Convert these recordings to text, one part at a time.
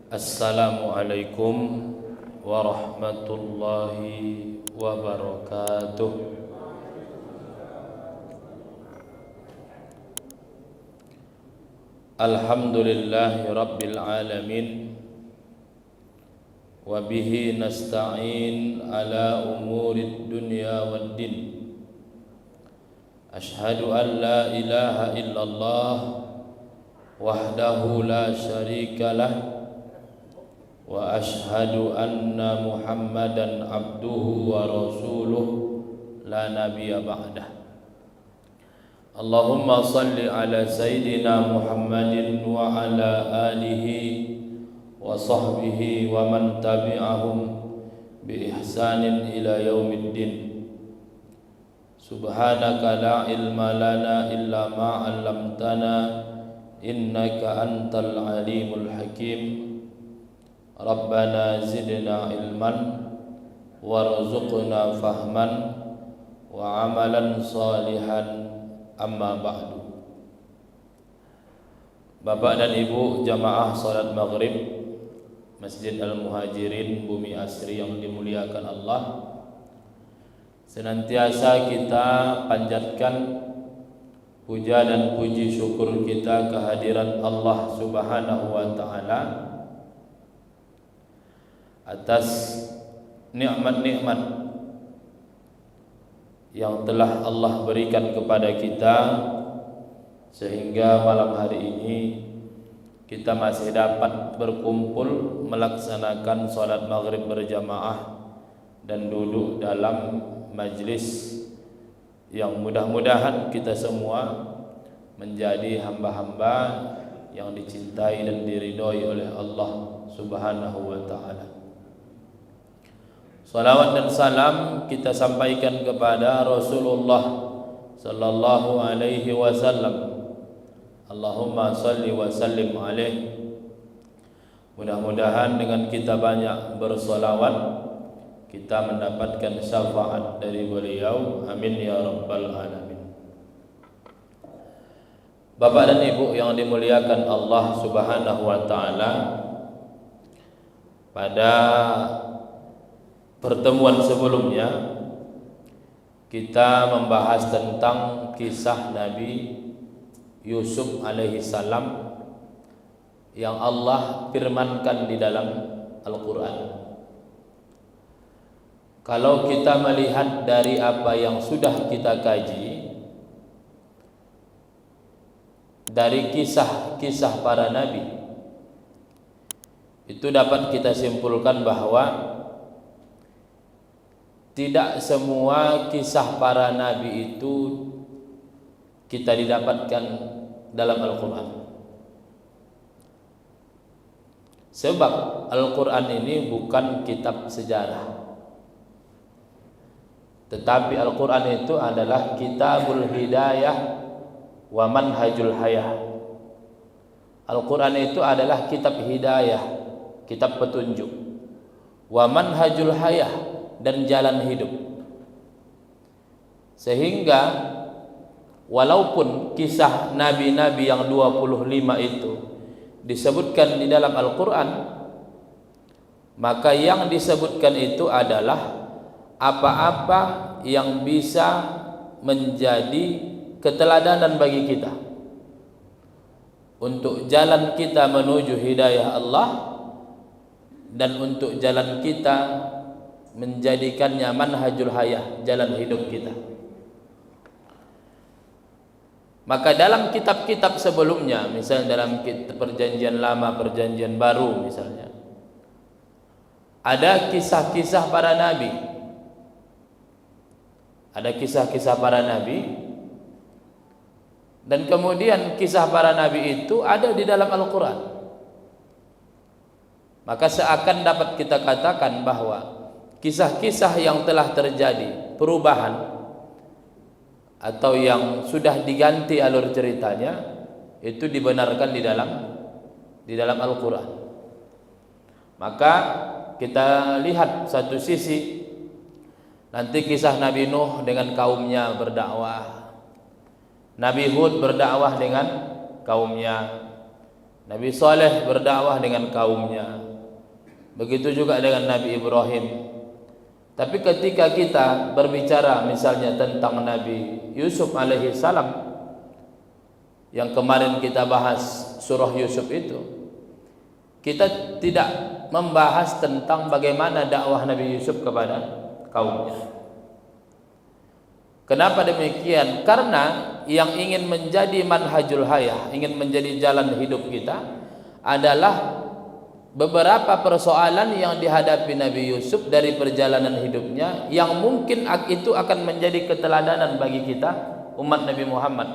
Assalamualaikum warahmatullahi wabarakatuh. Alhamdulillahi rabbil alamin, wa bihi nasta'in ala umurid dunya waddin. Ashhadu an la ilaha illallah wahdahu la syarika lah, wa ashhadu anna Muhammadan abduhu wa rasuluh la nabiyya ba'dah. Allahumma salli ala sayyidina Muhammadin wa ala alihi wa sahbihi wa man tabi'ahum bi ihsanin ila yaumiddin. Subhanaka la ilma lana illa ma 'allamtana innaka antal alimul hakim. Rabbana zidna ilman warzuqna fahman wa amalan salihan, amma ba'du. Bapak dan Ibu jamaah salat maghrib Masjid Al-Muhajirin Bumi Asri yang dimuliakan Allah, senantiasa kita panjatkan puja dan puji syukur kita kehadirat Allah Subhanahu wa taala atas nikmat-nikmat yang telah Allah berikan kepada kita, sehingga malam hari ini kita masih dapat berkumpul melaksanakan salat maghrib berjamaah dan duduk dalam majlis yang mudah-mudahan kita semua menjadi hamba-hamba yang dicintai dan diridhoi oleh Allah Subhanahu wa taala. Salawat dan salam kita sampaikan kepada Rasulullah sallallahu alaihi wasallam. Allahumma salli wa sallim alaihi. Mudah-mudahan dengan kita banyak bersolawat kita mendapatkan syafaat dari beliau. Amin ya rabbal alamin. Bapak dan Ibu yang dimuliakan Allah Subhanahu wa taala, pada pertemuan sebelumnya kita membahas tentang kisah Nabi Yusuf alaihi salam yang Allah firmankan di dalam Al-Quran. Kalau kita melihat dari apa yang sudah kita kaji dari kisah-kisah para nabi, itu dapat kita simpulkan bahwa tidak semua kisah para nabi itu kita didapatkan dalam Al-Quran. Sebab Al-Quran ini bukan kitab sejarah, tetapi Al-Quran itu adalah kitabul hidayah wa manhajul hayah. Al-Quran itu adalah kitab hidayah, kitab petunjuk, wa manhajul hayah, dan jalan hidup. Sehingga walaupun kisah nabi-nabi yang 25 itu disebutkan di dalam Al-Quran, maka yang disebutkan itu adalah apa-apa yang bisa menjadi keteladanan bagi kita untuk jalan kita menuju hidayah Allah, dan untuk jalan kita menjadikannya manhajul hayah, jalan hidup kita. Maka dalam kitab-kitab sebelumnya, misalnya dalam kitab Perjanjian Lama, Perjanjian Baru misalnya, ada kisah-kisah para nabi. Ada kisah-kisah para nabi, dan kemudian kisah para nabi itu ada di dalam Al-Quran. Maka seakan dapat kita katakan bahwa kisah-kisah yang telah terjadi perubahan atau yang sudah diganti alur ceritanya itu dibenarkan di dalam Al-Quran. Maka kita lihat satu sisi nanti kisah Nabi Nuh dengan kaumnya berdakwah, Nabi Hud berdakwah dengan kaumnya, Nabi Saleh berdakwah dengan kaumnya. Begitu juga dengan Nabi Ibrahim. Tapi ketika kita berbicara misalnya tentang Nabi Yusuf alaihi salam, yang kemarin kita bahas surah Yusuf itu, kita tidak membahas tentang bagaimana dakwah Nabi Yusuf kepada kaumnya. Kenapa demikian? Karena yang ingin menjadi manhajul hayah, ingin menjadi jalan hidup kita adalah beberapa persoalan yang dihadapi Nabi Yusuf dari perjalanan hidupnya, yang mungkin itu akan menjadi keteladanan bagi kita umat Nabi Muhammad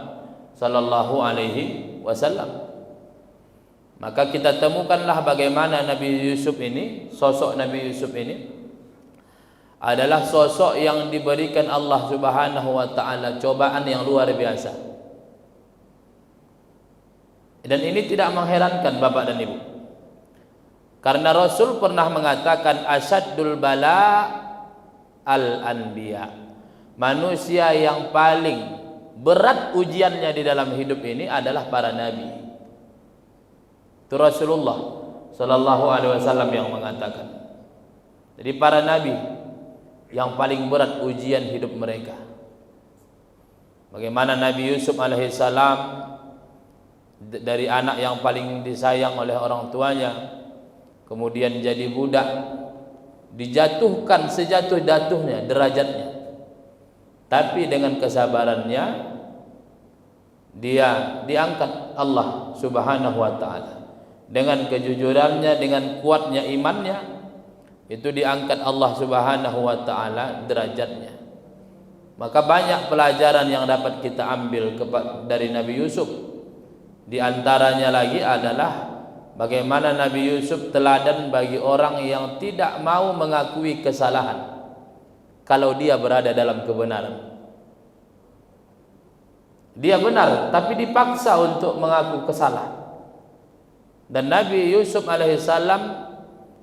sallallahu alaihi wasallam. Maka kita temukanlah bagaimana Nabi Yusuf ini, sosok Nabi Yusuf ini adalah sosok yang diberikan Allah Subhanahu wa taala cobaan yang luar biasa. Dan ini tidak mengherankan Bapak dan Ibu. Karena Rasul pernah mengatakan asyaddul bala al-anbiya. Manusia yang paling berat ujiannya di dalam hidup ini adalah para nabi. Itu Rasulullah sallallahu alaihi wasallam yang mengatakan. Jadi para nabi yang paling berat ujian hidup mereka. Bagaimana Nabi Yusuf alaihi salam dari anak yang paling disayang oleh orang tuanya, kemudian jadi budak, dijatuhkan sejatuh-jatuhnya derajatnya, tapi dengan kesabarannya dia diangkat Allah Subhanahu wa taala. Dengan kejujurannya, dengan kuatnya imannya, itu diangkat Allah Subhanahu wa taala derajatnya. Maka banyak pelajaran yang dapat kita ambil dari Nabi Yusuf. Di antaranya lagi adalah bagaimana Nabi Yusuf teladan bagi orang yang tidak mau mengakui kesalahan kalau dia berada dalam kebenaran. Dia benar tapi dipaksa untuk mengaku kesalahan. Dan Nabi Yusuf alaihissalam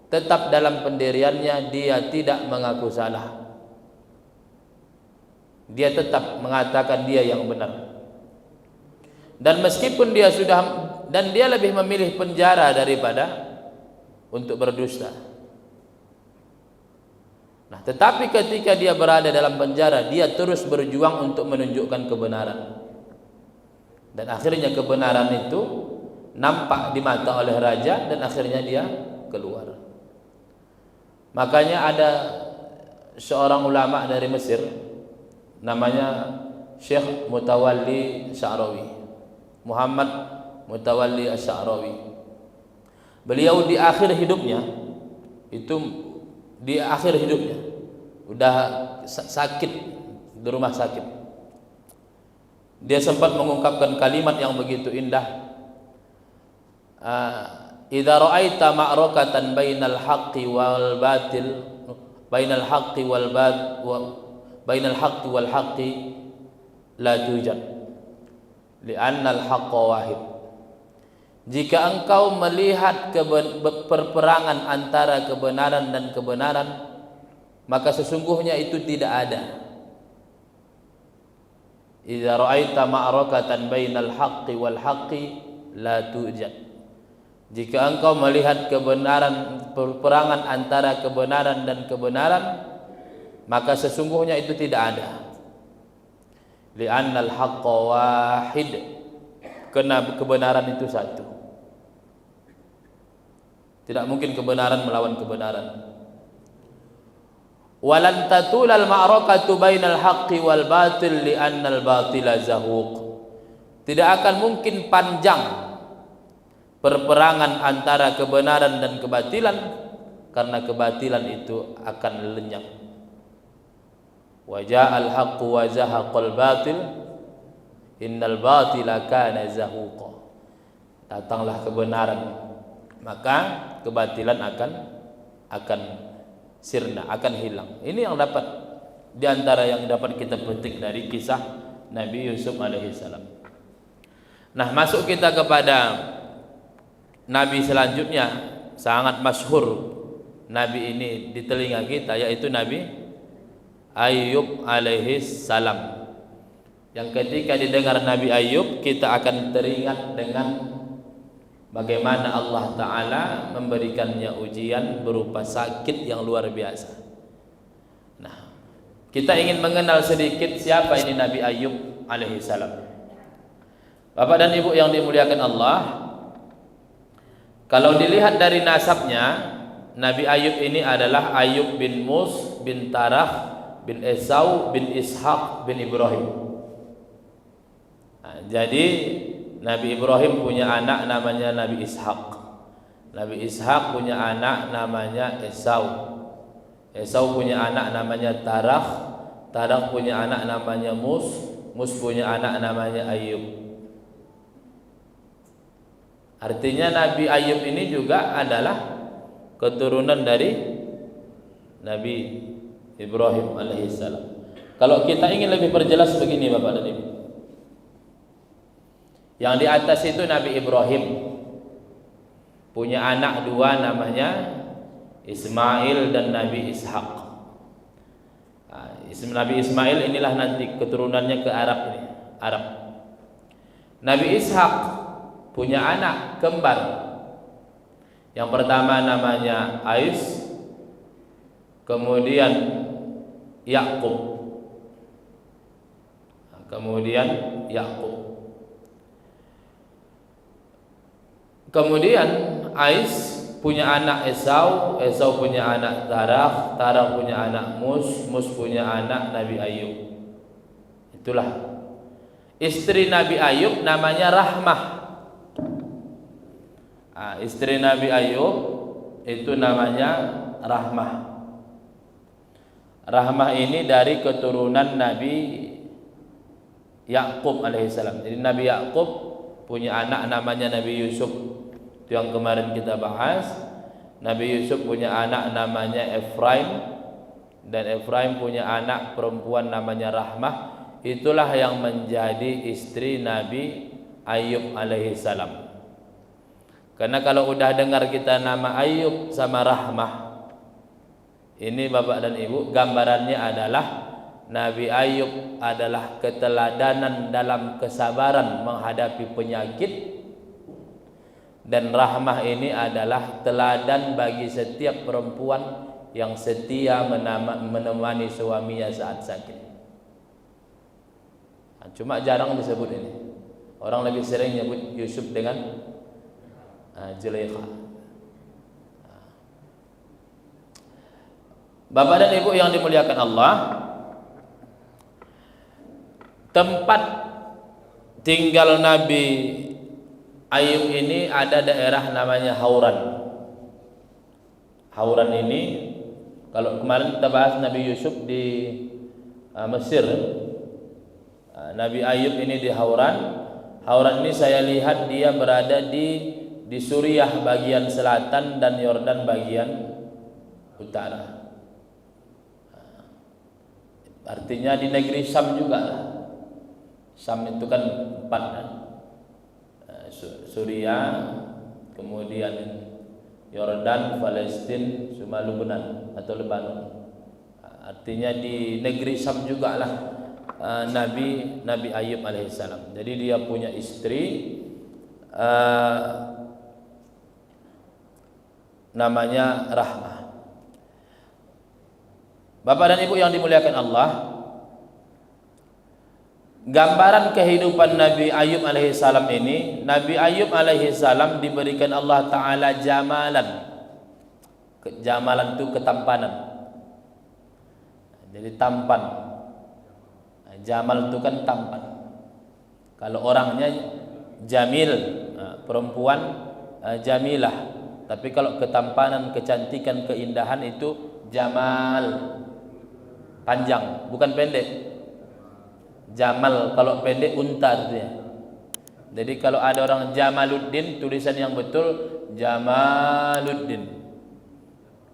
tetap dalam pendiriannya, dia tidak mengaku salah. Dia tetap mengatakan dia yang benar. Dan meskipun dia lebih memilih penjara daripada untuk berdusta. Nah, tetapi ketika dia berada dalam penjara, dia terus berjuang untuk menunjukkan kebenaran. Dan akhirnya kebenaran itu nampak di mata oleh raja dan akhirnya dia keluar. Makanya ada seorang ulama dari Mesir namanya Syekh Mutawalli Sya'rawi, Muhammad Mutawalli Sya'rawi. Beliau di akhir hidupnya udah sakit di rumah sakit. Dia sempat mengungkapkan kalimat yang begitu indah. Idza ra'aita ma'rakatan bainal haqqi wal batil, bainal haqqi wal haqqi la tujad li'anna al-haqqa wahid. Jika engkau melihat perperangan antara kebenaran dan kebenaran, maka sesungguhnya itu tidak ada. Idza ra'aita ma'rakatan bainal haqqi wal haqqi la tujad. Jika engkau melihat perperangan antara kebenaran dan kebenaran, maka sesungguhnya itu tidak ada. Li'annal haqqa wahid, karena kebenaran itu satu. Tidak mungkin kebenaran melawan kebenaran. Walan tatulal ma'rakatu bainal haqqi wal batil li'annal batila zahuq. Tidak akan mungkin panjang perperangan antara kebenaran dan kebatilan, karena kebatilan itu akan lenyap. Wa ja'al haqqu wa zahaqal batil innal batila kana zahuqa. Datanglah kebenaran, maka kebatilan akan sirna, akan hilang. Ini yang dapat di antara yang dapat kita petik dari kisah Nabi Yusuf alaihissalam. Nah, masuk kita kepada Nabi selanjutnya, sangat masyhur Nabi ini di telinga kita, yaitu Nabi Ayub alaihis salam. Yang ketika didengar Nabi Ayub, kita akan teringat dengan bagaimana Allah Ta'ala memberikannya ujian berupa sakit yang luar biasa. Nah, kita ingin mengenal sedikit siapa ini Nabi Ayub alaihissalam. Bapak dan Ibu yang dimuliakan Allah, kalau dilihat dari nasabnya, Nabi Ayub ini adalah Ayub bin Mus bin Tarah bin Esau bin Ishaq bin Ibrahim. Nah, jadi Nabi Ibrahim punya anak namanya Nabi Ishaq. Nabi Ishaq punya anak namanya Esau. Esau punya anak namanya Tarah. Tarah punya anak namanya Mus. Mus punya anak namanya Ayub. Artinya Nabi Ayub ini juga adalah keturunan dari Nabi Ibrahim alaihissalam. Kalau kita ingin lebih perjelas begini Bapak dan Ibu, yang di atas itu Nabi Ibrahim punya anak dua namanya Ismail dan Nabi Ishaq. Nabi Ismail inilah nanti keturunannya ke Arab ini, Arab. Nabi Ishaq punya anak kembar. Yang pertama namanya Ais, kemudian Yakub, kemudian Yakub, kemudian Ais punya anak Esau, Esau punya anak Tarah, Tarah punya anak Mus, Mus punya anak Nabi Ayub. Itulah istri Nabi Ayub namanya Rahmah. Istri Nabi Ayub itu namanya Rahmah. Rahmah ini dari keturunan Nabi Yakub alaihissalam. Jadi Nabi Yakub punya anak namanya Nabi Yusuf. Itu yang kemarin kita bahas. Nabi Yusuf punya anak namanya Efraim, dan Efraim punya anak perempuan namanya Rahmah. Itulah yang menjadi istri Nabi Ayub alaihissalam. Karena kalau udah dengar kita nama Ayub sama Rahmah, ini Bapak dan Ibu, gambarannya adalah Nabi Ayub adalah keteladanan dalam kesabaran menghadapi penyakit, dan Rahmah ini adalah teladan bagi setiap perempuan yang setia menemani suaminya saat sakit. Cuma jarang disebut ini. Orang lebih sering nyebut Yusuf dengan Zulaikha. Bapak dan Ibu yang dimuliakan Allah, tempat tinggal Nabi Ayub ini ada daerah namanya Hauran. Hauran ini, kalau kemarin kita bahas Nabi Yusuf di Mesir, Nabi Ayub ini di Hauran. Hauran ini saya lihat dia berada di Suriah bagian selatan dan Yordan bagian utara. Artinya di negeri Syam juga. Syam itu kan 4 kan? Suriah, kemudian Yordan, Palestina, sama Lebanon atau Lebanon. Artinya di negeri Syam juga lah Nabi Ayub alaihissalam. Jadi dia punya istri namanya Rahmah. Bapak dan Ibu yang dimuliakan Allah, gambaran kehidupan Nabi Ayub alaihissalam ini, Nabi Ayub alaihissalam diberikan Allah Ta'ala jamalan. Jamalan itu ketampanan. Jadi tampan. Jamal itu kan tampan. Kalau orangnya jamil, perempuan jamilah. Tapi kalau ketampanan, kecantikan, keindahan itu jamal, panjang, bukan pendek. Jamal kalau pendek unta artinya. Jadi kalau ada orang Jamaluddin, tulisan yang betul Jamaluddin,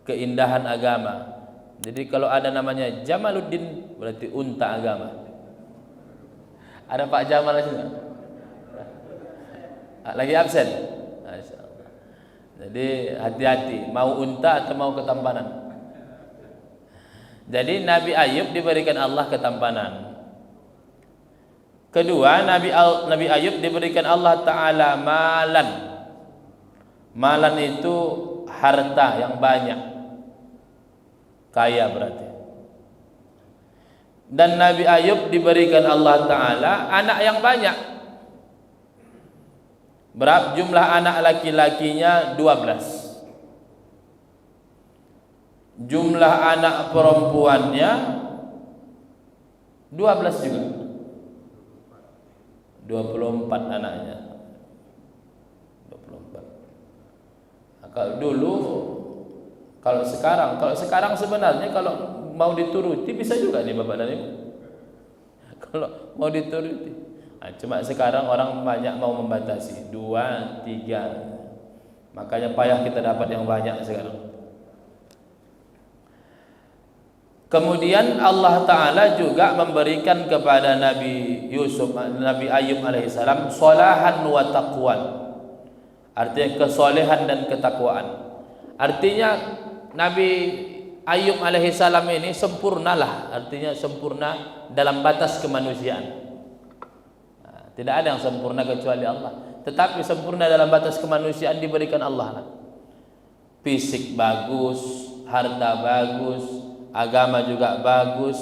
keindahan agama. Jadi kalau ada namanya Jamaluddin berarti unta agama. Ada Pak Jamal di sini? Lagi absen? Jadi hati-hati, mau unta atau mau ketampanan. Jadi Nabi Ayub diberikan Allah ketampanan. Kedua, Nabi Ayub diberikan Allah Ta'ala malan. Malan itu harta yang banyak, kaya berarti. Dan Nabi Ayub diberikan Allah Ta'ala anak yang banyak. Berapa jumlah anak laki-lakinya? 12. Jumlah anak perempuannya 12 juga. 24 anaknya. 24. Nah, kalau dulu, kalau sekarang sebenarnya kalau mau dituruti bisa juga nih Bapak dan Ibu. Kalau mau dituruti. Nah, cuma sekarang orang banyak mau membatasi 2, 3. Makanya payah kita dapat yang banyak sekarang. Kemudian Allah Ta'ala juga memberikan kepada Nabi Ayub alaihissalam solahan wa taqwan, artinya kesolehan dan ketakwaan. Artinya Nabi Ayub alaihissalam ini sempurnalah, artinya sempurna dalam batas kemanusiaan. Tidak ada yang sempurna kecuali Allah, tetapi sempurna dalam batas kemanusiaan diberikan Allah lah. Fisik bagus, harta bagus, agama juga bagus,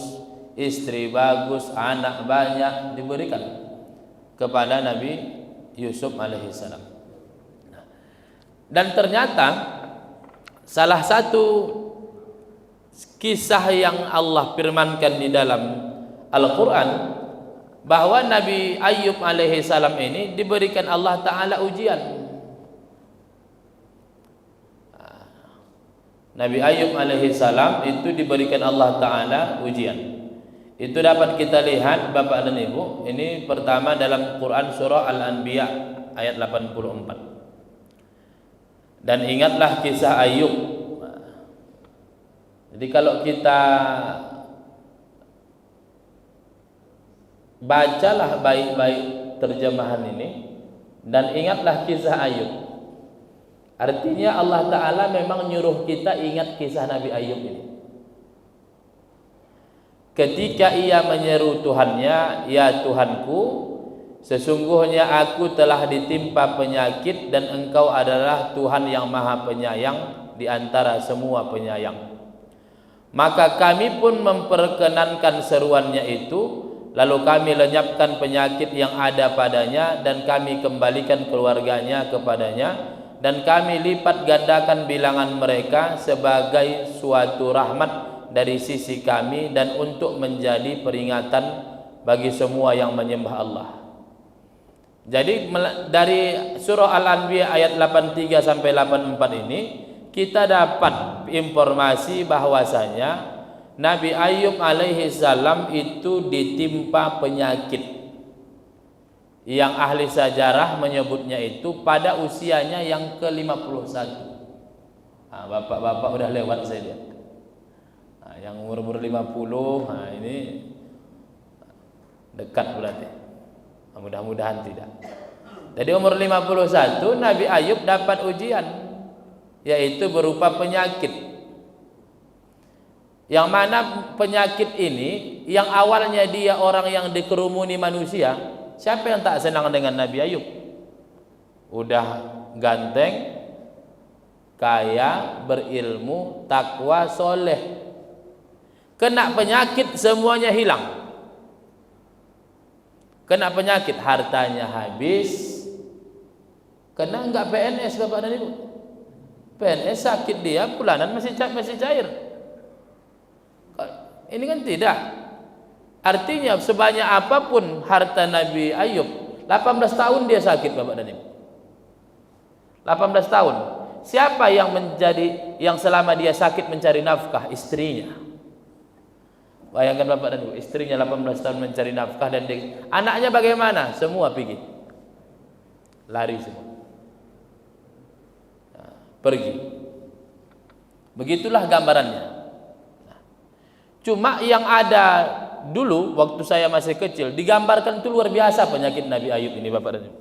istri bagus, anak banyak diberikan kepada Nabi Yusuf alaihissalam. Dan ternyata salah satu kisah yang Allah firmankan di dalam Al-Quran, bahwa Nabi Ayub alaihissalam ini diberikan Allah Ta'ala ujian. Nabi Ayub alaihissalam itu diberikan Allah Ta'ala ujian. Itu dapat kita lihat Bapak dan Ibu. Ini pertama dalam Quran surah Al-Anbiya ayat 84. Dan ingatlah kisah Ayub. Jadi kalau kita bacalah baik-baik terjemahan ini dan ingatlah kisah Ayub. Artinya Allah Ta'ala memang nyuruh kita ingat kisah Nabi Ayub ini. Ketika ia menyeru Tuhannya, "Ya Tuhanku, sesungguhnya aku telah ditimpa penyakit dan Engkau adalah Tuhan yang Maha Penyayang di antara semua penyayang." Maka kami pun memperkenankan seruannya itu, lalu kami lenyapkan penyakit yang ada padanya dan kami kembalikan keluarganya kepadanya, dan kami lipat gandakan bilangan mereka sebagai suatu rahmat dari sisi kami dan untuk menjadi peringatan bagi semua yang menyembah Allah. Jadi dari surah Al-Anbiya ayat 83 sampai 84 ini kita dapat informasi bahwasanya Nabi Ayub alaihissalam itu ditimpa penyakit yang ahli sejarah menyebutnya itu pada usianya yang ke-51. Nah, bapak-bapak udah lewat saya lihat. Nah, yang umur 50, nah ini dekat berarti. Mudah-mudahan tidak. Jadi umur 51 Nabi Ayub dapat ujian, yaitu berupa penyakit. Yang mana penyakit ini yang awalnya dia orang yang dikerumuni manusia. Siapa yang tak senang dengan Nabi Ayub? Udah ganteng, kaya, berilmu, takwa, soleh. Kena penyakit semuanya hilang. Kena penyakit hartanya habis. Kena enggak PNS Bapak dan Ibu? PNS sakit dia bulanan masih cair. Ini kan tidak. Artinya sebanyak apapun harta Nabi Ayub, 18 tahun dia sakit Bapak dan Ibu. 18 tahun. Siapa yang selama dia sakit mencari nafkah? Istrinya. Bayangkan Bapak dan Ibu, istrinya 18 tahun mencari nafkah dan anaknya bagaimana? Semua pergi. Lari semua. Nah, pergi. Begitulah gambarannya. Nah, cuma yang ada dulu waktu saya masih kecil digambarkan itu luar biasa penyakit Nabi Ayub ini Bapak dan Ibu.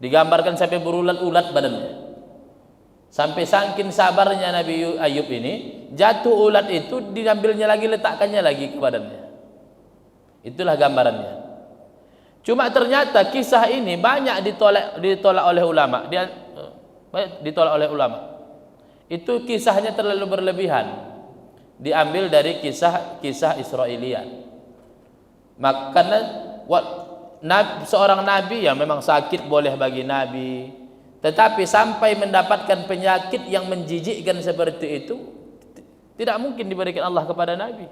Digambarkan sampai berulat-ulat badannya. Sampai saking sabarnya Nabi Ayub ini, jatuh ulat itu diambilnya lagi, letakkannya lagi ke badannya. Itulah gambarannya. Cuma ternyata kisah ini banyak ditolak oleh ulama. Dia ditolak oleh ulama. Itu kisahnya terlalu berlebihan. Diambil dari kisah Israiliyat. Makanya seorang nabi ya memang sakit boleh bagi nabi, tetapi sampai mendapatkan penyakit yang menjijikkan seperti itu tidak mungkin diberikan Allah kepada nabi.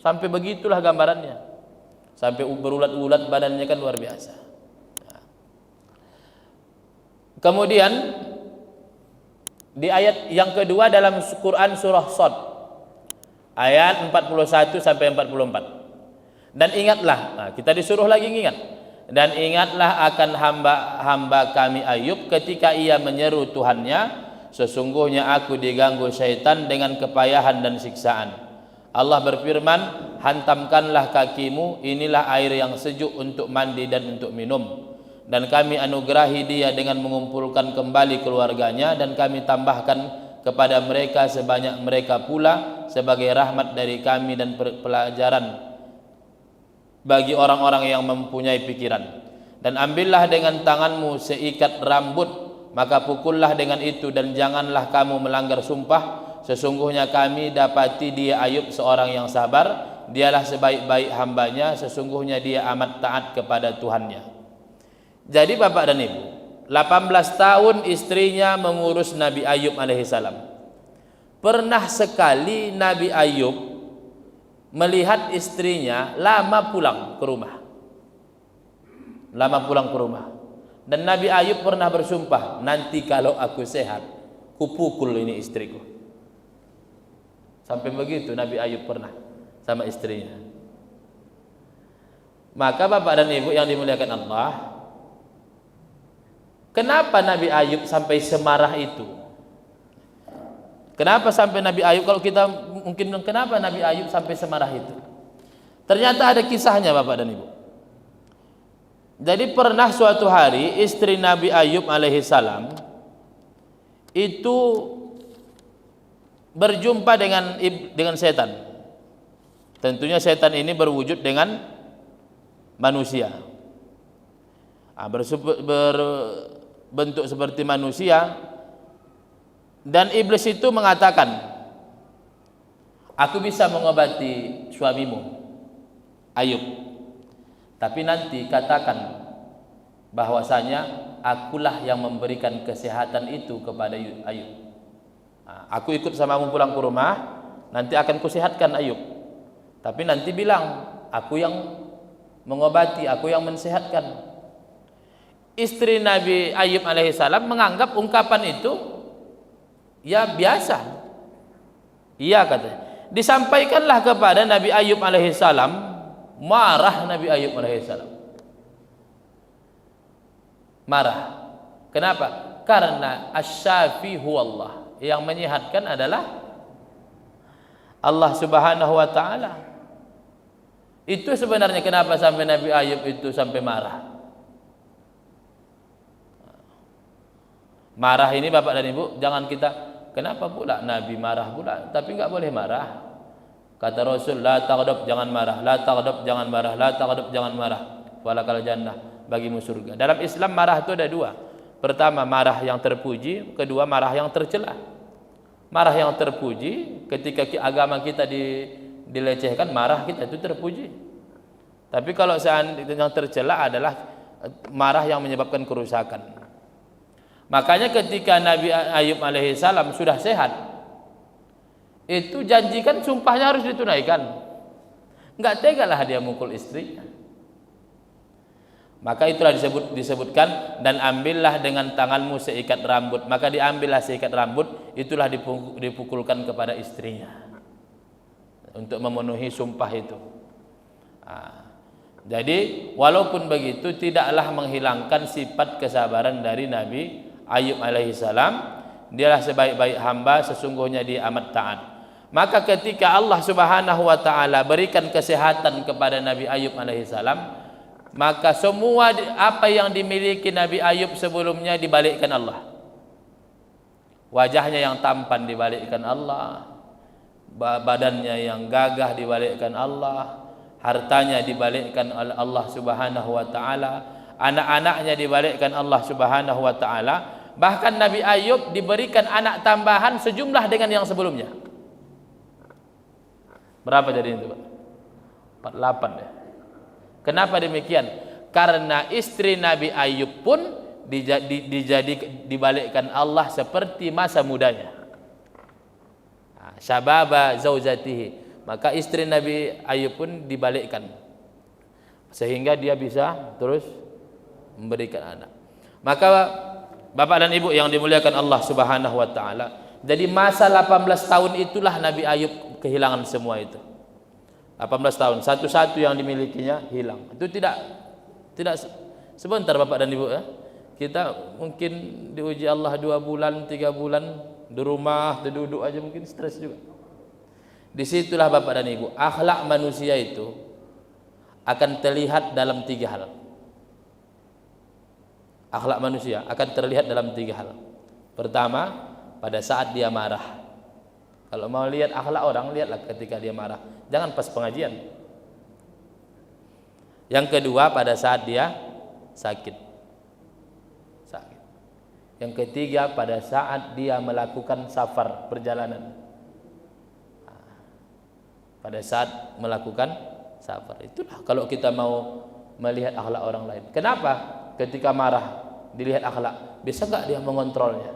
Sampai begitulah gambarannya. Sampai berulat-ulat badannya kan luar biasa. Kemudian di ayat yang kedua dalam Quran surah Shad ayat 41 sampai 44. Dan ingatlah, kita disuruh lagi ingat. Dan ingatlah akan hamba kami Ayub ketika ia menyeru Tuhannya, sesungguhnya aku diganggu syaitan dengan kepayahan dan siksaan. Allah berfirman, hantamkanlah kakimu, inilah air yang sejuk untuk mandi dan untuk minum. Dan kami anugerahi dia dengan mengumpulkan kembali keluarganya, dan kami tambahkan kepada mereka sebanyak mereka pula sebagai rahmat dari kami dan pelajaran bagi orang-orang yang mempunyai pikiran. Dan ambillah dengan tanganmu seikat rambut, maka pukullah dengan itu, dan janganlah kamu melanggar sumpah. Sesungguhnya kami dapati dia Ayub seorang yang sabar, dialah sebaik-baik hambanya, sesungguhnya dia amat taat kepada Tuhannya. Jadi Bapak dan Ibu, 18 tahun istrinya mengurus Nabi Ayub alaihissalam. Pernah sekali Nabi Ayub melihat istrinya lama pulang ke rumah. Dan Nabi Ayub pernah bersumpah, nanti kalau aku sehat, kupukul ini istriku. Sampai begitu Nabi Ayub pernah sama istrinya. Maka Bapak dan Ibu yang dimuliakan Allah, kenapa Nabi Ayub sampai semarah itu? Kenapa sampai Nabi Ayub, kalau kita mungkin kenapa Nabi Ayub sampai semarah itu? Ternyata ada kisahnya Bapak dan Ibu. Jadi pernah suatu hari istri Nabi Ayub alaihissalam itu berjumpa dengan setan. Tentunya setan ini berwujud dengan manusia. Berbentuk seperti manusia. Dan iblis itu mengatakan, aku bisa mengobati suamimu Ayub, tapi nanti katakan bahwasanya akulah yang memberikan kesehatan itu kepada Ayub. Aku ikut samamu pulang ke rumah, nanti akan kusehatkan Ayub, tapi nanti bilang aku yang mengobati, aku yang mensehatkan. Istri Nabi Ayub alaihissalam menganggap ungkapan itu ya biasa. Iya katanya. Disampaikanlah kepada Nabi Ayub alaihissalam, marah Nabi Ayub alaihissalam. Marah. Kenapa? Karena asy-syafi huwallah. Yang menyehatkan adalah Allah Subhanahu wa taala. Itu sebenarnya kenapa sampai Nabi Ayub itu sampai marah. Marah ini Bapak dan Ibu, jangan kita, kenapa pula Nabi marah pula? Tapi enggak boleh marah. Kata Rasul, la taghdab, jangan marah, la taghdab, jangan marah, la taghdab, jangan marah. Walakal jannah, bagimu surga. Dalam Islam marah itu ada dua. Pertama marah yang terpuji, kedua marah yang tercela. Marah yang terpuji ketika agama kita dilecehkan, marah kita itu terpuji. Tapi kalau seandainya yang tercela adalah marah yang menyebabkan kerusakan. Makanya ketika Nabi Ayub alaihissalam sudah sehat, itu janjikan sumpahnya harus ditunaikan. Enggak tegalah dia mukul istrinya. Maka itulah disebutkan, dan ambillah dengan tanganmu seikat rambut. Maka diambillah seikat rambut, itulah dipukulkan kepada istrinya untuk memenuhi sumpah itu. Jadi walaupun begitu tidaklah menghilangkan sifat kesabaran dari Nabi Ayub alaihissalam. Dialah sebaik-baik hamba, sesungguhnya dia amat taat. Maka ketika Allah Subhanahu wa taala berikan kesehatan kepada Nabi Ayub alaihissalam, maka semua apa yang dimiliki Nabi Ayub sebelumnya dibalikkan Allah. Wajahnya yang tampan dibalikkan Allah, badannya yang gagah dibalikkan Allah, hartanya dibalikkan oleh Allah Subhanahu wa taala, anak-anaknya dibalikkan Allah Subhanahu wa taala. Bahkan Nabi Ayub diberikan anak tambahan sejumlah dengan yang sebelumnya. Berapa jadi itu, Pak? 48 ya. Kenapa demikian? Karena istri Nabi Ayub pun dibalikkan Allah seperti masa mudanya. Syababa zaujatihi. Maka istri Nabi Ayub pun dibalikkan sehingga dia bisa terus memberikan anak. Maka Bapak dan Ibu yang dimuliakan Allah Subhanahu wa taala, jadi masa 18 tahun itulah Nabi Ayub kehilangan semua itu. 18 tahun, satu-satu yang dimilikinya hilang. Itu tidak sebentar Bapak dan Ibu ya. Kita mungkin diuji Allah 2 bulan, 3 bulan di rumah, duduk aja mungkin stres juga. Disitulah Bapak dan Ibu, akhlak manusia itu akan terlihat dalam 3 hal. Akhlak manusia akan terlihat dalam 3 hal. Pertama, pada saat dia marah. Kalau mau lihat akhlak orang, lihatlah ketika dia marah. Jangan pas pengajian. Yang kedua, pada saat dia sakit. Yang ketiga, pada saat dia melakukan safar, perjalanan. Pada saat melakukan safar. Itulah kalau kita mau melihat akhlak orang lain. Kenapa? Ketika marah dilihat akhlak, bisa enggak dia mengontrolnya?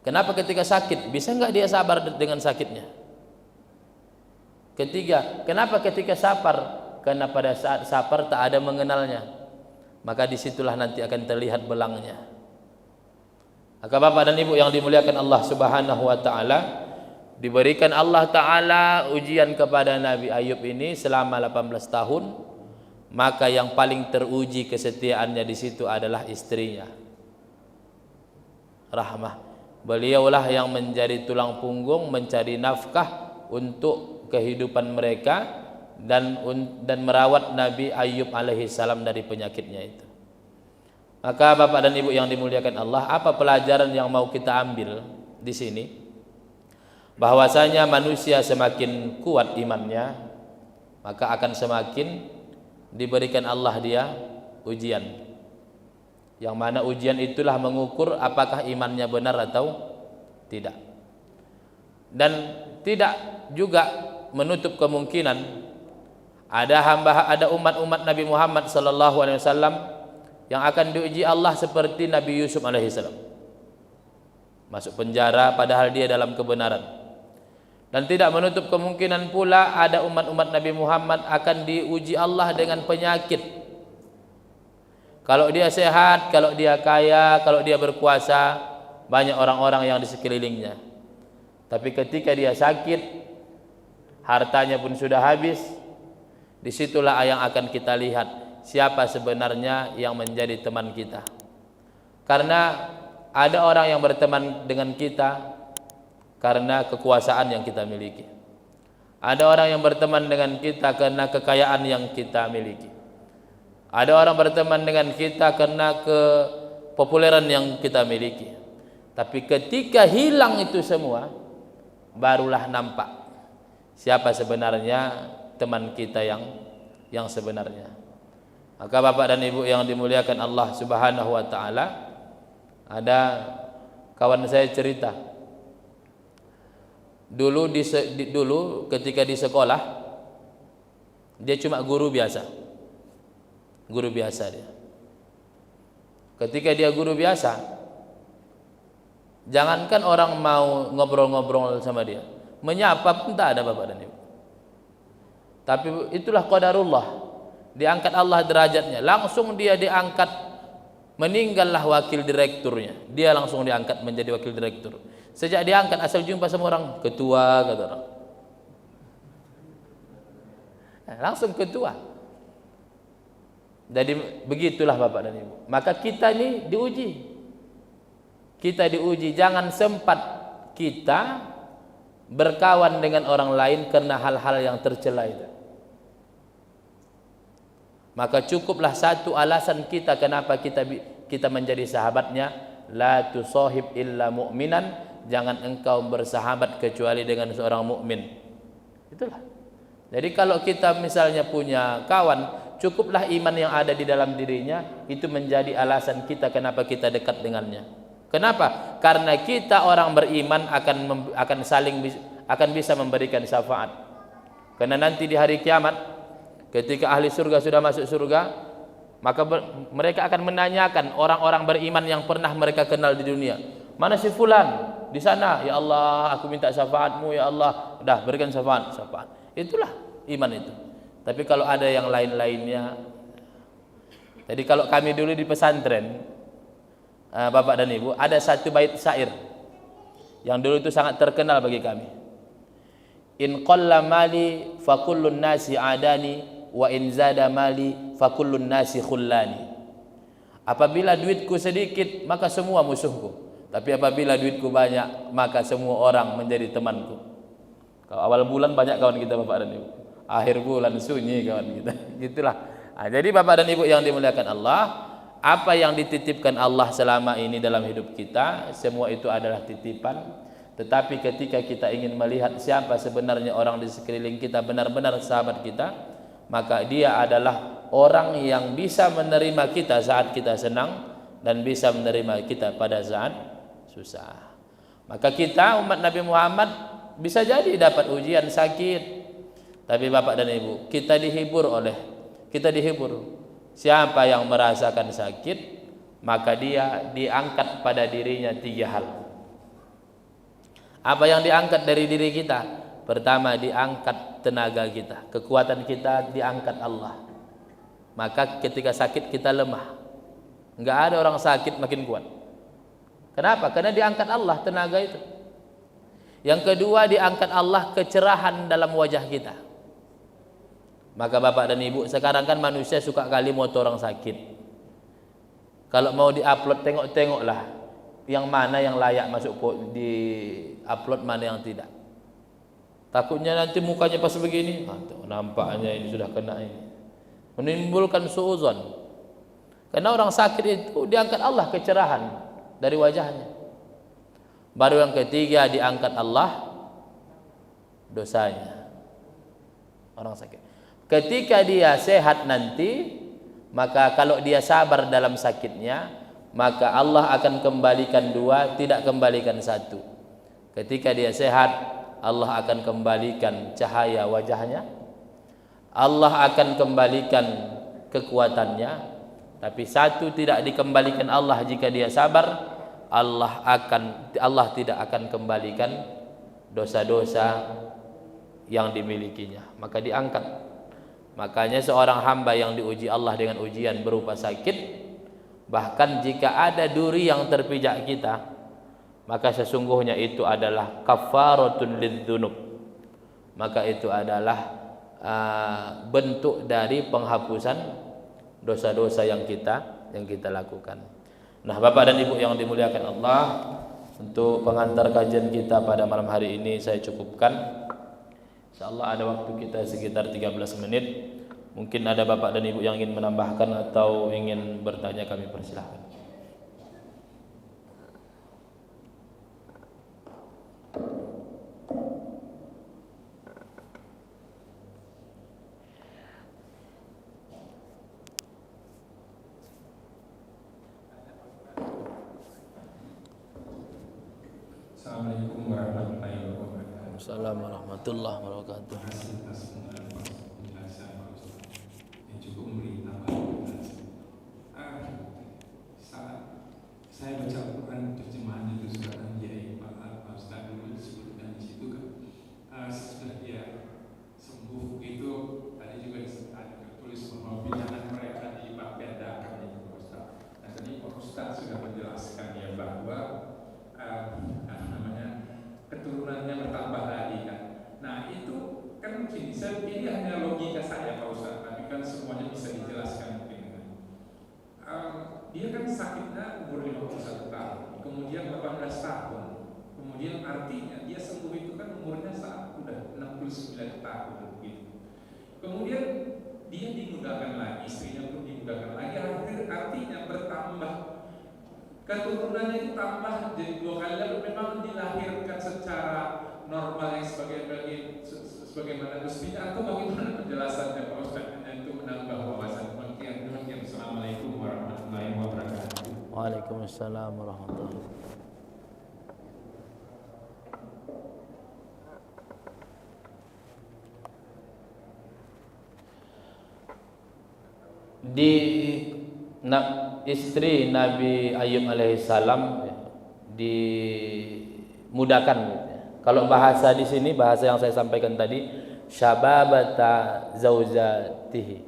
Kenapa ketika sakit, bisa enggak dia sabar dengan sakitnya? Ketiga, kenapa ketika safar? Karena pada saat safar tak ada mengenalnya. Maka disitulah nanti akan terlihat belangnya. Maka Bapak dan Ibu yang dimuliakan Allah Subhanahu wa taala, diberikan Allah taala ujian kepada Nabi Ayub ini selama 18 tahun, maka yang paling teruji kesetiaannya di situ adalah istrinya. Rahmah. Beliaulah yang menjadi tulang punggung, mencari nafkah untuk kehidupan mereka dan merawat Nabi Ayub alaihi salam dari penyakitnya itu. Maka Bapak dan Ibu yang dimuliakan Allah, apa pelajaran yang mau kita ambil di sini? Bahwasanya manusia semakin kuat imannya, maka akan semakin diberikan Allah dia ujian. Yang mana ujian itulah mengukur apakah imannya benar atau tidak. Dan tidak juga menutup kemungkinan ada umat-umat Nabi Muhammad sallallahu alaihi wasallam yang akan diuji Allah seperti Nabi Yusuf alaihi salam. Masuk penjara padahal dia dalam kebenaran. Dan tidak menutup kemungkinan pula ada umat-umat Nabi Muhammad akan diuji Allah dengan penyakit. Kalau dia sehat, kalau dia kaya, kalau dia berkuasa, banyak orang-orang yang di sekelilingnya. Tapi ketika dia sakit, hartanya pun sudah habis, disitulah yang akan kita lihat siapa sebenarnya yang menjadi teman kita. Karena ada orang yang berteman dengan kita karena kekuasaan yang kita miliki. Ada orang yang berteman dengan kita karena kekayaan yang kita miliki. Ada orang berteman dengan kita karena kepopuleran yang kita miliki. Tapi ketika hilang itu semua, barulah nampak siapa sebenarnya teman kita yang sebenarnya. Maka Bapak dan Ibu yang dimuliakan Allah Subhanahu wa taala, ada kawan saya cerita. Dulu ketika di sekolah dia cuma guru biasa. Guru biasa dia. Ketika dia guru biasa, jangankan orang mau ngobrol-ngobrol sama dia, menyapa pun tak ada Bapak dan Ibu. Tapi itulah qadarullah. Diangkat Allah derajatnya, langsung dia diangkat, meninggallah wakil direkturnya, dia langsung diangkat menjadi wakil direktur. Sejak diangkat asal jumpa sama orang, ketua kata orang, langsung ketua. Jadi begitulah Bapak dan Ibu. Maka kita ini diuji, jangan sempat kita berkawan dengan orang lain karena hal-hal yang tercela itu. Maka cukuplah satu alasan kita kenapa kita menjadi sahabatnya, la tusahib illa mu'minan, jangan engkau bersahabat kecuali dengan seorang mukmin. Itulah. Jadi kalau kita misalnya punya kawan Cukuplah iman yang ada di dalam dirinya, itu menjadi alasan kita kenapa kita dekat dengannya. Kenapa? Karena kita orang beriman akan bisa memberikan syafaat. Karena nanti di hari kiamat, ketika ahli surga sudah masuk surga, maka mereka akan menanyakan orang-orang beriman yang pernah mereka kenal di dunia, mana si fulan di sana, ya Allah aku minta syafaatmu ya Allah, dah berikan syafaat. Itulah iman itu. Tapi kalau ada yang lain-lainnya, jadi kalau kami dulu di pesantren, Bapak dan Ibu, ada satu bait syair yang dulu itu sangat terkenal bagi kami. In qalla mali fa kullun nasi adani, wa in zada mali fa kullun nasi khullani. Apabila duitku sedikit maka semua musuhku, tapi apabila duitku banyak maka semua orang menjadi temanku. Kalau awal bulan banyak kawan kita Bapak dan Ibu, akhir bulan sunyi kawan kita. Gitulah. Nah, jadi Bapak dan Ibu yang dimuliakan Allah, apa yang dititipkan Allah selama ini dalam hidup kita, semua itu adalah titipan. Tetapi ketika kita ingin melihat siapa sebenarnya orang di sekeliling kita benar-benar sahabat kita, maka dia adalah orang yang bisa menerima kita saat kita senang dan bisa menerima kita pada saat susah. Maka kita umat Nabi Muhammad bisa jadi dapat ujian sakit, tapi Bapak dan Ibu, kita dihibur. Siapa yang merasakan sakit, maka dia diangkat pada dirinya 3 hal. Apa yang diangkat dari diri kita? Pertama, diangkat tenaga kita, kekuatan kita diangkat Allah. Maka ketika sakit kita lemah. Enggak ada orang sakit makin kuat. Kenapa? Karena diangkat Allah tenaga itu. Yang kedua, diangkat Allah kecerahan dalam wajah kita. Maka Bapak dan Ibu, sekarang kan manusia suka kali moto orang sakit. Kalau mau diupload, tengok-tengoklah yang mana yang layak masuk di upload, mana yang tidak. Takutnya nanti mukanya pas begini, nampaknya ini sudah kena ini, menimbulkan suuzon. Karena orang sakit itu diangkat Allah kecerahan dari wajahnya. Baru yang ketiga, diangkat Allah dosanya. Orang sakit ketika dia sehat nanti, maka kalau dia sabar dalam sakitnya, maka Allah akan kembalikan 2, tidak kembalikan 1. Ketika dia sehat, Allah akan kembalikan cahaya wajahnya, Allah akan kembalikan kekuatannya. Tapi 1 tidak dikembalikan Allah jika dia sabar, Allah tidak akan kembalikan dosa-dosa yang dimilikinya, maka diangkat. Makanya seorang hamba yang diuji Allah dengan ujian berupa sakit, bahkan jika ada duri yang terpijak kita, maka sesungguhnya itu adalah kafaratun lidzunub. Maka itu adalah bentuk dari penghapusan dosa-dosa yang kita lakukan. Nah, Bapak dan Ibu yang dimuliakan Allah, untuk pengantar kajian kita pada malam hari ini saya cukupkan. Insyaallah ada waktu kita sekitar 13 menit. Mungkin ada Bapak dan Ibu yang ingin menambahkan atau ingin bertanya, kami persilahkan. Assalamualaikum warahmatullahi wabarakatuh. Assalamualaikum warahmatullahi wabarakatuh. Terima kasih atas penjelasan yang cukup memberi tambahan. Saat saya baca Al-Quran terjemahan itu surat Al-Anbiya, Pak Ustaz dulu disebutkan di situ kan, sesudah dia sembuh itu tadi juga tertulis bahwa binaan mereka dibedakan itu Pak Ustaz. Dan tadi Pak Ustaz sudah menjelaskan ya bahwa keturunannya bertambah lagi kan. Nah itu kan mungkin ini hanya logika saya Pak Ustaz, tapi kan semuanya bisa dijelaskan mungkin kan. Dia kan sakitnya umur 51 tahun, kemudian 18 tahun, kemudian artinya dia sembuh itu kan umurnya saat udah 69 tahun gitu. Kemudian dia dimudahkan lagi, istrinya pun dimudahkan lagi, artinya bertambah. Keturunannya itu tambah jadi 2 kali, lalu memang dilahirkan secara normal yang sebagaimana mestinya, atau bagaimana penjelasannya Pak Ustaz? Itu menambah wawasan Waalaikumsalam warahmatullahi wabarakatuh. Istri Nabi Ayub alaihissalam dimudahkan. Kalau bahasa di sini, bahasa yang saya sampaikan tadi, syababata zaujatihi,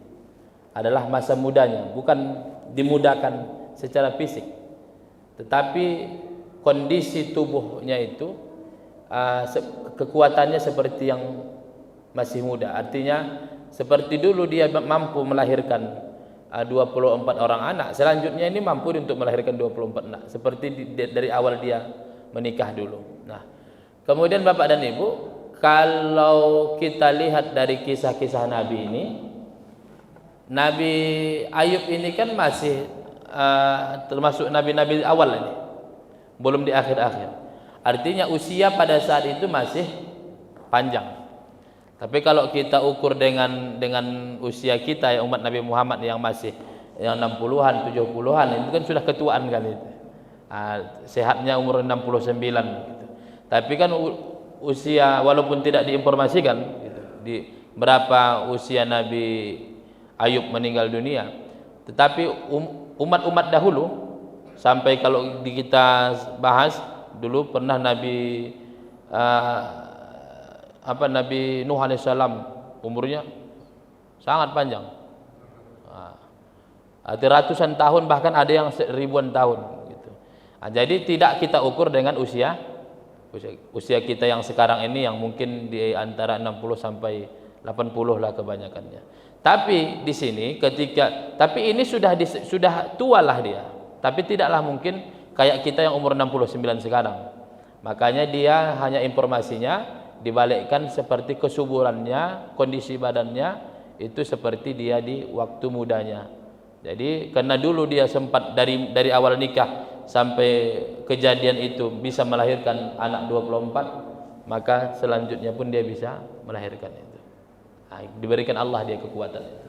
adalah masa mudanya, bukan dimudahkan secara fisik, tetapi kondisi tubuhnya itu kekuatannya seperti yang masih muda. Artinya seperti dulu dia mampu melahirkan 24 orang anak, selanjutnya ini mampu untuk melahirkan 24 anak, seperti dari awal dia menikah dulu. Nah, kemudian Bapak dan Ibu, kalau kita lihat dari kisah-kisah Nabi ini, Nabi Ayub ini kan masih termasuk nabi-nabi awal ini, belum di akhir-akhir. Artinya usia pada saat itu masih panjang. Tapi kalau kita ukur dengan usia kita ya, umat Nabi Muhammad yang masih yang 60-an, 70-an, itu kan sudah ketuaan kan itu. Sehatnya umur 69 gitu. Tapi kan usia, walaupun tidak diinformasikan gitu, di berapa usia Nabi Ayub meninggal dunia, tetapi umat-umat dahulu, sampai kalau kita bahas dulu pernah Nabi Nabi Nuh alaihissalam umurnya sangat panjang, ratusan tahun, bahkan ada yang ribuan tahun gitu. Jadi tidak kita ukur dengan usia kita yang sekarang ini, yang mungkin di antara 60 sampai 80 lah kebanyakannya. Tapi di sini tapi ini sudah tua lah dia, tapi tidaklah mungkin kayak kita yang umur 69 sekarang. Makanya dia hanya informasinya dibalikkan seperti kesuburannya, kondisi badannya itu seperti dia di waktu mudanya. Jadi karena dulu dia sempat dari awal nikah sampai kejadian itu bisa melahirkan anak 24, maka selanjutnya pun dia bisa melahirkan itu. Diberikan Allah dia kekuatan itu.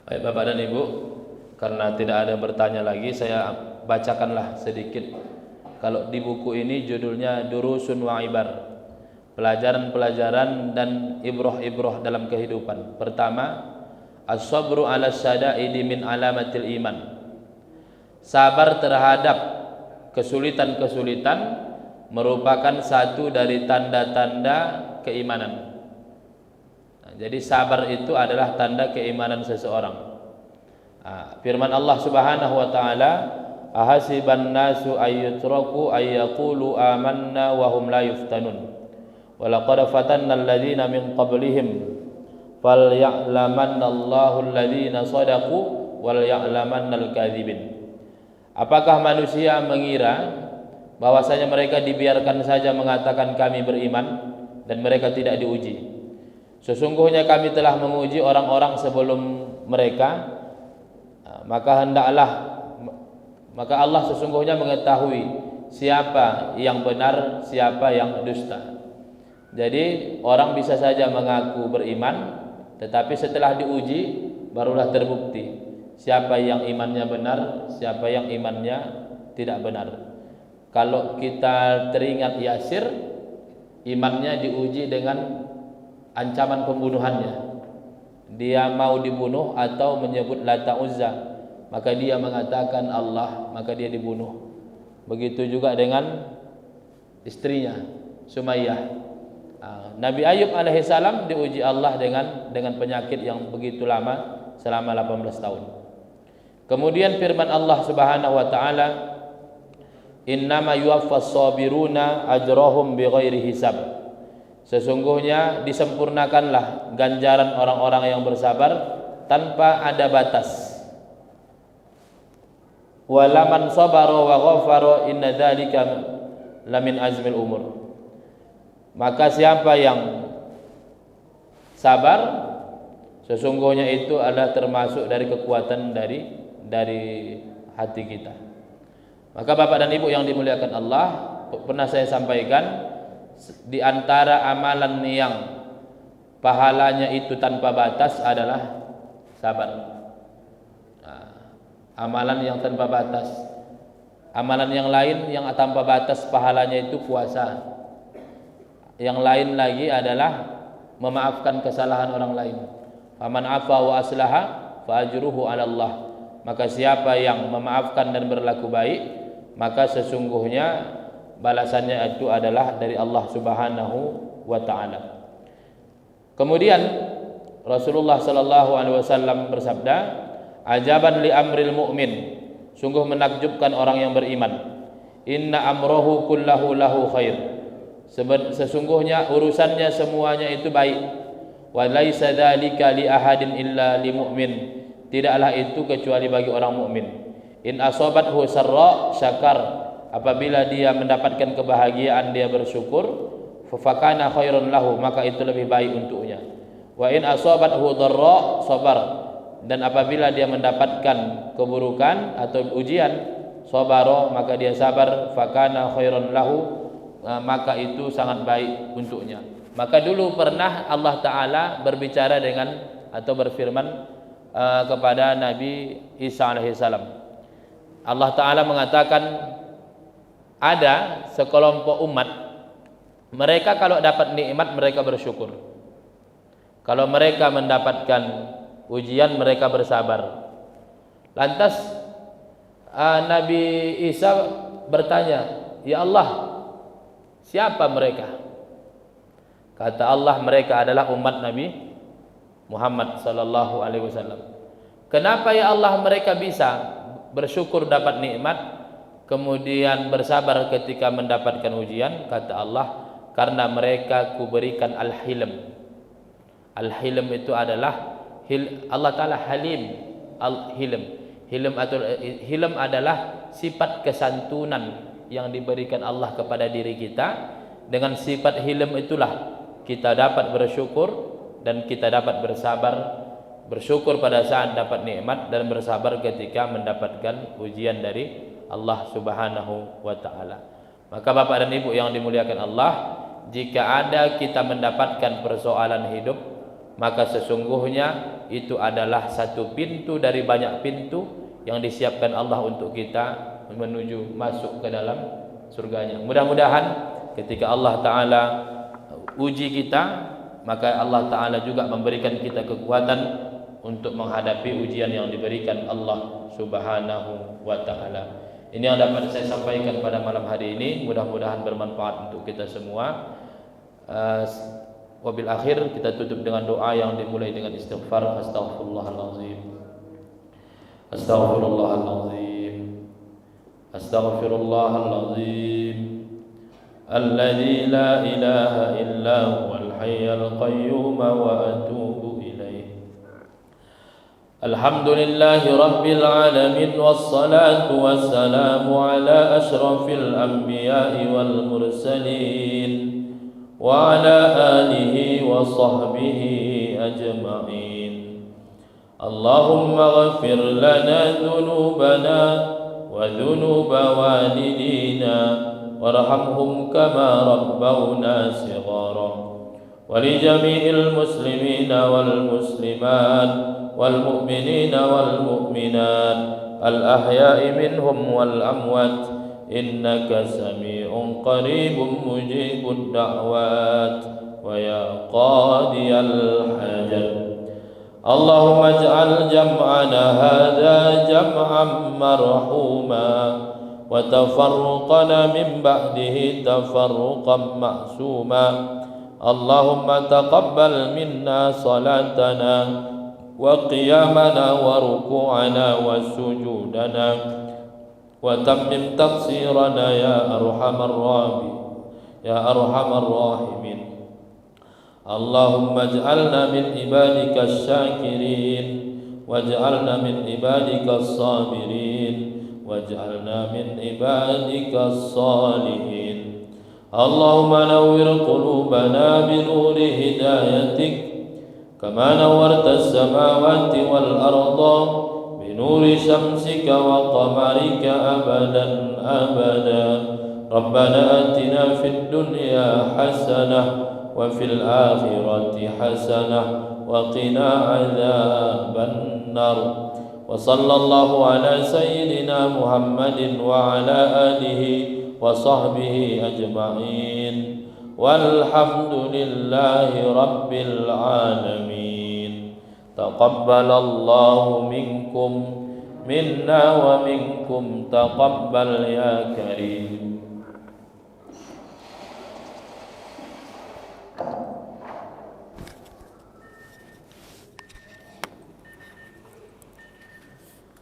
Baik Bapak dan Ibu, karena tidak ada bertanya lagi, saya bacakanlah sedikit. Kalau di buku ini judulnya Durusun wa Ibar, pelajaran-pelajaran dan ibroh-ibroh dalam kehidupan. Pertama, as-sabru ala syada'idi min alamatil iman, sabar terhadap kesulitan-kesulitan merupakan satu dari tanda-tanda keimanan. Jadi sabar itu adalah tanda keimanan seseorang. Firman Allah Subhanahu wa taala, ahasiban nasu ayyutraku ayyaqulu amanna wa hum la yuftanun wa laqad fatanna alladhina min qablihim falya'lamanna Allahu alladhina shadaqu wal ya'lamanna al-kadzibin. Apakah manusia mengira bahwasanya mereka dibiarkan saja mengatakan kami beriman dan mereka tidak diuji? Sesungguhnya kami telah menguji orang-orang sebelum mereka, maka Allah sesungguhnya mengetahui siapa yang benar, siapa yang dusta. Jadi orang bisa saja mengaku beriman, tetapi setelah diuji barulah terbukti siapa yang imannya benar, siapa yang imannya tidak benar. Kalau kita teringat Yasir, imannya diuji dengan ancaman pembunuhannya. Dia mau dibunuh atau menyebut Lata Uzza, maka dia mengatakan Allah, maka dia dibunuh. Begitu juga dengan istrinya Sumayyah. Nabi Ayub alaihissalam diuji Allah dengan penyakit yang begitu lama, selama 18 tahun. Kemudian firman Allah Subhanahu wa taala, innama yuwaffas sabiruna ajrahum bighairi hisab. Sesungguhnya disempurnakanlah ganjaran orang-orang yang bersabar tanpa ada batas. Walaman sabara wa ghafara inna dzalika lamin azmil umur. Maka siapa yang sabar, sesungguhnya itu adalah termasuk dari kekuatan dari hati kita. Maka Bapak dan Ibu yang dimuliakan Allah, pernah saya sampaikan, di antara amalan yang pahalanya itu tanpa batas adalah sabar. Amalan yang tanpa batas. Amalan yang lain yang tanpa batas pahalanya itu puasa. Yang lain lagi adalah memaafkan kesalahan orang lain. Faman afa wa aslaha fa ajruhu 'ala Allah. Maka siapa yang memaafkan dan berlaku baik, maka sesungguhnya balasannya itu adalah dari Allah Subhanahu wa taala. Kemudian Rasulullah sallallahu alaihi wasallam bersabda, "Ajaban li amril mu'min." Sungguh menakjubkan orang yang beriman. "Inna amrohu kullahu lahu khair." Sesungguhnya urusannya semuanya itu baik. Wa laisa dzalika li ahadin illa li mu'min. Tidaklah itu kecuali bagi orang mukmin. In asabathu sarra syakar. Apabila dia mendapatkan kebahagiaan dia bersyukur, fa kana khairun lahu, maka itu lebih baik untuknya. Wa in asabathu dharra sabar. Dan apabila dia mendapatkan keburukan atau ujian, sabara, maka dia sabar, fa kana khairun lahu, maka itu sangat baik untuknya. Maka dulu pernah Allah Ta'ala berbicara dengan atau berfirman kepada Nabi Isa alaihissalam. Allah Ta'ala mengatakan ada sekelompok umat, mereka kalau dapat nikmat mereka bersyukur, kalau mereka mendapatkan ujian mereka bersabar. Lantas Nabi Isa bertanya, "Ya Allah, siapa mereka?" Kata Allah, mereka adalah umat Nabi Muhammad sallallahu alaihi wasallam. Kenapa ya Allah mereka bisa bersyukur dapat nikmat, kemudian bersabar ketika mendapatkan ujian? Kata Allah, karena mereka kuberikan al-hilm. Al-hilm itu adalah Allah Ta'ala halim. Al-hilm, hilm adalah sifat kesantunan yang diberikan Allah kepada diri kita. Dengan sifat hilm itulah kita dapat bersyukur dan kita dapat bersabar. Bersyukur pada saat dapat nikmat dan bersabar ketika mendapatkan ujian dari Allah Subhanahu wa taala. Maka Bapak dan Ibu yang dimuliakan Allah, jika ada kita mendapatkan persoalan hidup, maka sesungguhnya itu adalah satu pintu dari banyak pintu yang disiapkan Allah untuk kita menuju masuk ke dalam surganya. Mudah-mudahan ketika Allah Ta'ala uji kita, maka Allah Ta'ala juga memberikan kita kekuatan untuk menghadapi ujian yang diberikan Allah Subhanahu wa Ta'ala. Ini yang dapat saya sampaikan pada malam hari ini. Mudah-mudahan bermanfaat untuk kita semua. Wabil akhir, kita tutup dengan doa yang dimulai dengan istighfar. Astaghfirullahalazim, Astaghfirullahalazim, Astaghfirullahalazim, alladzi la ilaha illa huwal hayyul qayyum wa atubu ilaih. Alhamdulillahi rabbil alamin, wassalatu wassalamu ala asyrafil anbiya'i wal mursalin wa ala alihi wa sahbihi ajma'in. Allahumma ghafir lana dhunubana wa dhunuba walidina warhamhum kama rabbawna shighara. Wa li jami'il muslimina wal muslimat wal mu'minina wal mu'minat al ahya'i minhum wal amwat, innaka sami'un qaribun mujibud da'wat wa ya qadiyal hajat. Allahumma ij'al jam'ana hadha jam'an marhuma wa tafarruqana min ba'dihi tafarruqan ma'suma. Allahumma taqabbal minna salatana wa qiyamana wa ruku'ana wa sujudana wa tammim taqsirana ya arhamar rahimin. Allahumma ij'alna min ibadika syakirin waj'alna min ibadika sabirin waj'alna min ibadika salihin. اللهم نور قلوبنا بنور هدايتك كما نورت السماوات والأرض بنور شمسك وقمرك أبدا أبدا. ربنا آتنا في الدنيا حسنة وفي الآخرة حسنة وقنا عذاب النار. وصلى الله على سيدنا محمد وعلى آله وصحبه أجمعين والحمد لله رب العالمين. تقبل الله منكم منا ومنكم تقبل يا كريم.